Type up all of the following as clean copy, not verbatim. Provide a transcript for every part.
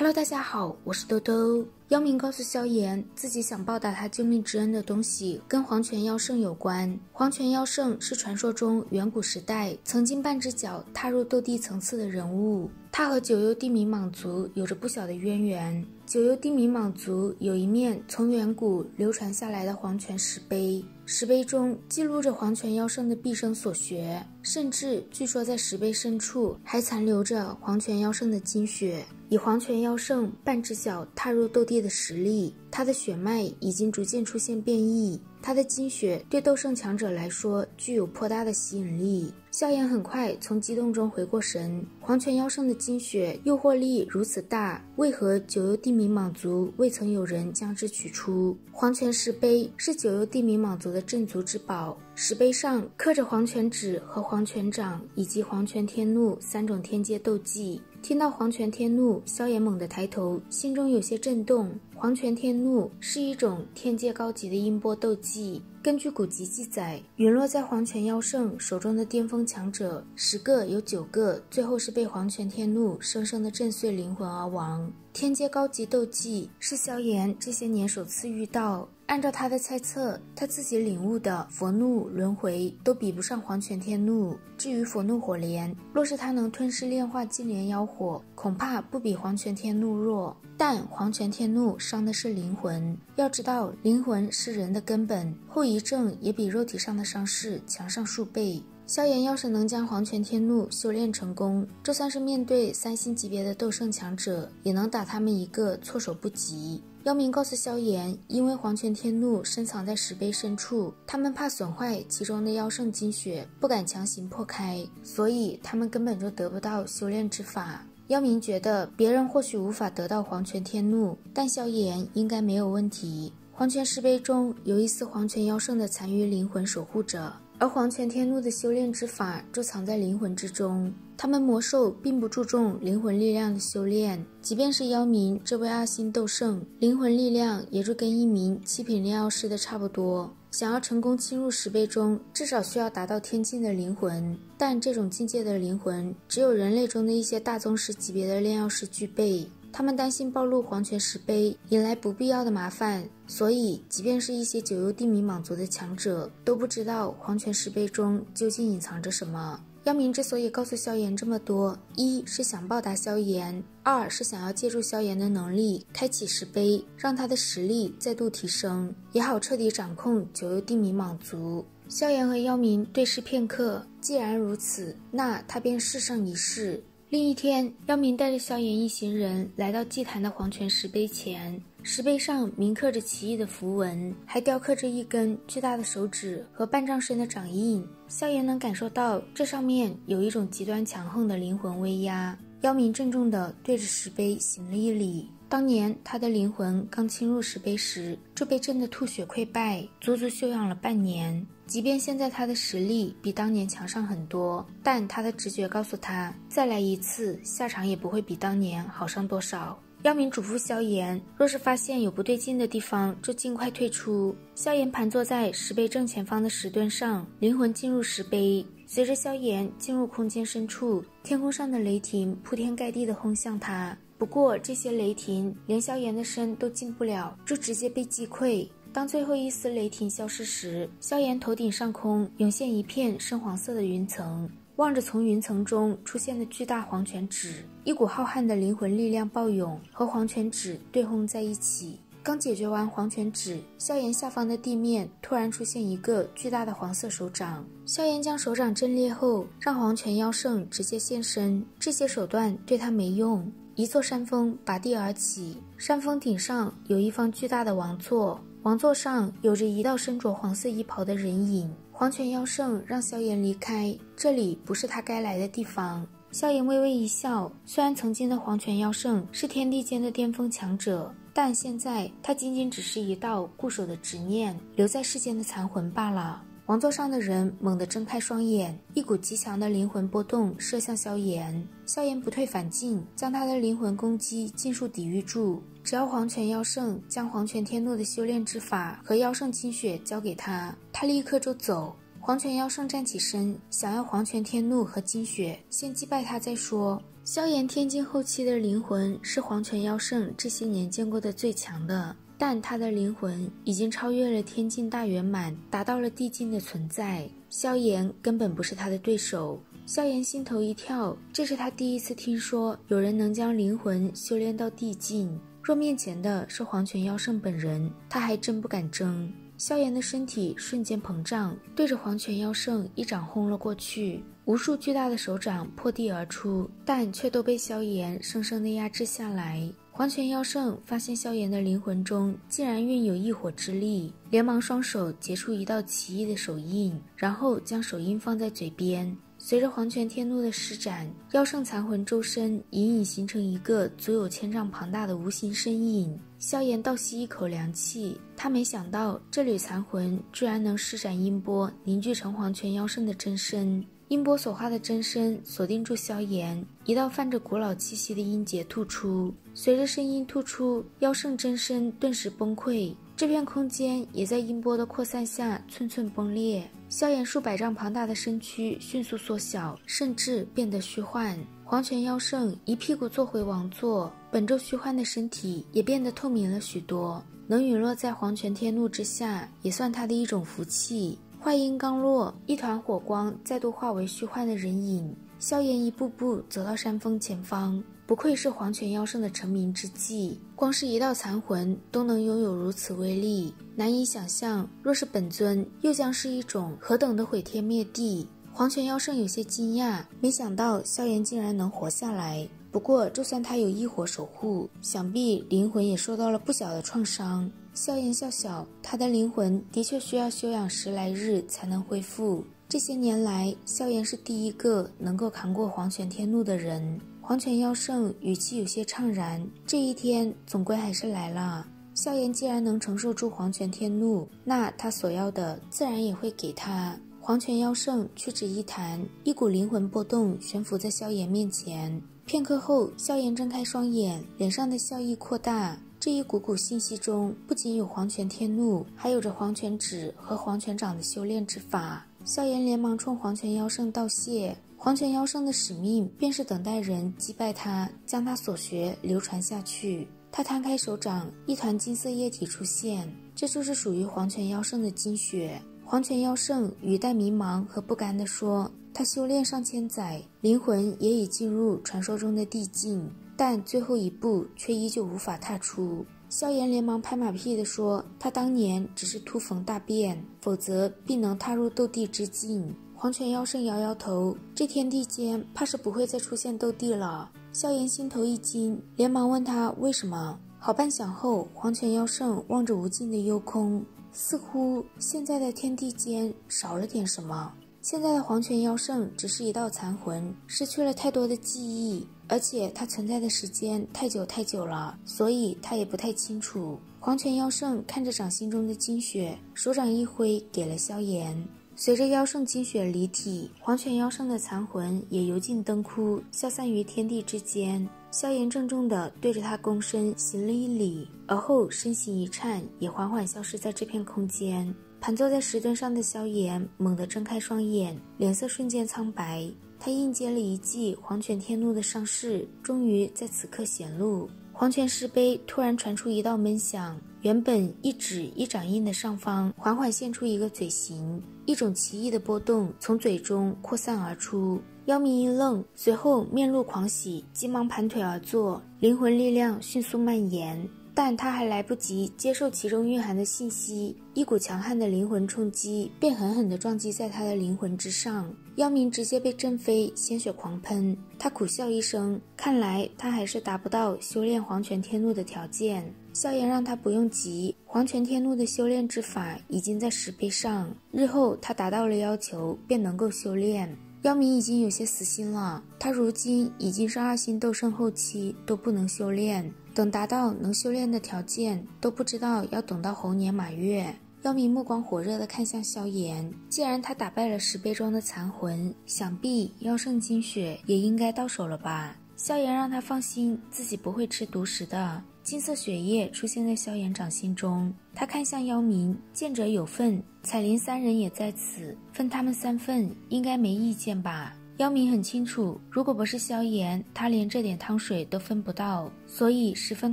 Hello， 大家好，我是兜兜。妖明告诉萧炎，自己想报答他救命之恩的东西跟黄泉妖圣有关。黄泉妖圣是传说中远古时代曾经半只脚踏入斗帝层次的人物，他和九幽地冥蟒族有着不小的渊源。九幽地冥蟒族有一面从远古流传下来的黄泉石碑，石碑中记录着黄泉妖圣的毕生所学，甚至据说在石碑深处还残留着黄泉妖圣的精血。以黄泉妖圣半只脚踏入斗帝的实力，他的血脉已经逐渐出现变异，他的精血对斗圣强者来说具有颇大的吸引力。萧炎很快从激动中回过神，黄泉妖圣的精血诱惑力如此大，为何九幽地冥蟒族未曾有人将之取出？黄泉石碑是九幽地冥蟒族的镇族之宝，石碑上刻着黄泉指和黄泉掌以及黄泉天怒三种天阶斗技。听到黄泉天怒，萧炎猛地抬头，心中有些震动。黄泉天怒是一种天阶高级的音波斗技，根据古籍记载，陨落在黄泉妖圣手中的巅峰强者10个有9个最后是被黄泉天怒生生的震碎灵魂而亡。天阶高级斗技是萧炎这些年首次遇到，按照他的猜测，他自己领悟的佛怒、轮回都比不上黄泉天怒。至于佛怒火莲，若是他能吞噬炼化金莲妖火，恐怕不比黄泉天怒弱。但黄泉天怒伤的是灵魂，要知道灵魂是人的根本，后遗症也比肉体上的伤势强上数倍。萧炎要是能将黄泉天怒修炼成功，就算是面对3星级别的斗圣强者，也能打他们一个措手不及。妖明告诉萧炎，因为黄泉天怒深藏在石碑深处，他们怕损坏其中的妖圣精血，不敢强行破开，所以他们根本就得不到修炼之法。妖明觉得别人或许无法得到黄泉天怒，但萧炎应该没有问题。黄泉石碑中有一丝黄泉妖圣的残余灵魂守护着，而黄泉天怒的修炼之法就藏在灵魂之中。他们魔兽并不注重灵魂力量的修炼，即便是妖明这位2星斗圣，灵魂力量也就跟一名7品炼药师的差不多。想要成功侵入石碑中，至少需要达到天境的灵魂，但这种境界的灵魂只有人类中的一些大宗师级别的炼药师具备。他们担心暴露黄泉石碑引来不必要的麻烦，所以即便是一些九幽地冥蟒族的强者都不知道黄泉石碑中究竟隐藏着什么。妖明之所以告诉萧炎这么多，一是想报答萧炎，2是想要借助萧炎的能力开启石碑，让他的实力再度提升，也好彻底掌控九幽地冥蟒族。萧炎和妖明对视片刻，既然如此，那他便试上一试。另一天，妖明带着萧炎一行人来到祭坛的黄泉石碑前，石碑上铭刻着奇异的符文，还雕刻着一根巨大的手指和半丈深的掌印。萧炎能感受到这上面有一种极端强横的灵魂威压。妖明郑重地对着石碑行了一礼。当年他的灵魂刚侵入石碑时就被震得吐血溃败，足足休养了半年。即便现在他的实力比当年强上很多，但他的直觉告诉他，再来一次下场也不会比当年好上多少。妖明嘱咐萧炎，若是发现有不对劲的地方就尽快退出。萧炎盘坐在石碑正前方的石墩上，灵魂进入石碑。随着萧炎进入空间深处，天空上的雷霆铺天盖地地轰向他，不过这些雷霆连萧炎的身都进不了，就直接被击溃。当最后一丝雷霆消失时，萧炎头顶上空涌现一片深黄色的云层，望着从云层中出现的巨大黄泉指，一股浩瀚的灵魂力量暴涌，和黄泉指对轰在一起。刚解决完黄泉指，萧炎下方的地面突然出现一个巨大的黄色手掌。萧炎将手掌震裂后，让黄泉妖圣直接现身，这些手段对他没用。一座山峰拔地而起，山峰顶上有一方巨大的王座，王座上有着一道身着黄色衣袍的人影。黄泉妖圣让萧炎离开，这里不是他该来的地方。萧炎微微一笑，虽然曾经的黄泉妖圣是天地间的巅峰强者，但现在他仅仅只是一道固守的执念，留在世间的残魂罢了。王座上的人猛地睁开双眼，一股极强的灵魂波动射向萧炎。萧炎不退反进，将他的灵魂攻击尽数抵御住。只要黄泉妖圣将黄泉天怒的修炼之法和妖圣精血交给他，他立刻就走。黄泉妖圣站起身，想要黄泉天怒和金雪先击败他再说。萧炎天境后期的灵魂是黄泉妖圣这些年见过的最强的，但他的灵魂已经超越了天境大圆满，达到了地境的存在。萧炎根本不是他的对手。萧炎心头一跳，这是他第一次听说有人能将灵魂修炼到地境。若面前的是黄泉妖圣本人，他还真不敢争。萧炎的身体瞬间膨胀，对着黄泉妖圣一掌轰了过去，无数巨大的手掌破地而出，但却都被萧炎生生地压制下来。黄泉妖圣发现萧炎的灵魂中竟然蕴有异火之力，连忙双手结出一道奇异的手印，然后将手印放在嘴边。随着黄泉天怒的施展，妖圣残魂周身隐隐形成一个足有1000丈庞大的无形身影。萧炎倒吸一口凉气，他没想到这缕残魂居然能施展音波凝聚成黄泉妖圣的真身。音波所化的真身锁定住萧炎，一道泛着古老气息的音节吐出，随着声音吐出，妖圣真身顿时崩溃，这片空间也在音波的扩散下寸寸崩裂。萧炎数百丈庞大的身躯迅速缩小，甚至变得虚幻。黄泉妖圣一屁股坐回王座，本就虚幻的身体也变得透明了许多，能陨落在黄泉天怒之下，也算他的一种福气。话音刚落，一团火光再度化为虚幻的人影。萧炎一步步走到山峰前方，不愧是黄泉妖圣的成名之际，光是一道残魂都能拥有如此威力，难以想象若是本尊又将是一种何等的毁天灭地。黄泉妖圣有些惊讶，没想到萧炎竟然能活下来。不过就算他有异火守护，想必灵魂也受到了不小的创伤。萧炎笑笑，他的灵魂的确需要休养10来日才能恢复。这些年来，萧炎是第一个能够扛过黄泉天怒的人。黄泉妖圣语气有些怅然，这一天总归还是来了。萧炎既然能承受住黄泉天怒，那他所要的自然也会给他。黄泉妖圣屈指一弹，一股灵魂波动悬浮在萧炎面前。片刻后，萧炎睁开双眼，脸上的笑意扩大。这一股股信息中不仅有黄泉天怒，还有着黄泉指和黄泉掌的修炼之法。萧炎连忙冲黄泉妖圣道谢。黄泉妖圣的使命便是等待人击败他，将他所学流传下去。他摊开手掌，一团金色液体出现，这就是属于黄泉妖圣的金血。黄泉妖圣语带迷茫和不甘地说，他修炼上千载，灵魂也已进入传说中的地境，但最后一步却依旧无法踏出。萧炎连忙拍马屁地说，他当年只是突逢大变，否则必能踏入斗帝之境。黄泉妖圣摇摇头，这天地间怕是不会再出现斗帝了。萧炎心头一惊，连忙问他为什么。好半晌后，黄泉妖圣望着无尽的幽空，似乎现在的天地间少了点什么。现在的黄泉妖圣只是一道残魂，失去了太多的记忆，而且它存在的时间太久了，所以他也不太清楚。黄泉妖圣看着掌心中的金血，手掌一挥给了萧炎。随着妖圣金血离体，黄泉妖圣的残魂也油尽灯枯，消散于天地之间。萧炎郑重地对着他躬身行了一礼，而后身形一颤，也缓缓消失在这片空间。盘坐在石墩上的萧炎猛地睁开双眼，脸色瞬间苍白。他应接了一记黄泉天怒的伤势，终于在此刻显露。黄泉石碑突然传出一道闷响，原本一指一掌印的上方缓缓现出一个嘴形，一种奇异的波动从嘴中扩散而出。妖民一愣，随后面露狂喜，急忙盘腿而坐，灵魂力量迅速蔓延。但他还来不及接受其中蕴含的信息，一股强悍的灵魂冲击便狠狠地撞击在他的灵魂之上，妖民直接被震飞，鲜血狂喷。他苦笑一声，看来他还是达不到修炼黄泉天怒的条件。萧炎让他不用急，黄泉天怒的修炼之法已经在石碑上，日后他达到了要求便能够修炼。妖民已经有些死心了，他如今已经是2星斗圣后期都不能修炼，等达到能修炼的条件，都不知道要等到猴年马月。妖民目光火热地看向萧炎，既然他打败了石碑中的残魂，想必妖圣金血也应该到手了吧。萧炎让他放心，自己不会吃独食的。金色血液出现在萧炎掌心中，他看向妖民，见者有份，彩铃3人也在此，分他们3份，应该没意见吧。妖民很清楚，如果不是萧炎，他连这点汤水都分不到，所以十分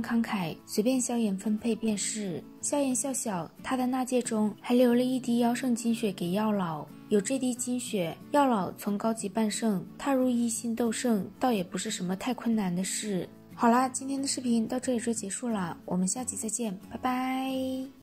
慷慨，随便萧炎分配便是。萧炎笑笑，他的纳戒中还留了一滴妖圣精血给药老，有这滴精血，药老从高级半圣踏入一星斗圣，倒也不是什么太困难的事。好啦，今天的视频到这里就结束了，我们下集再见，拜拜。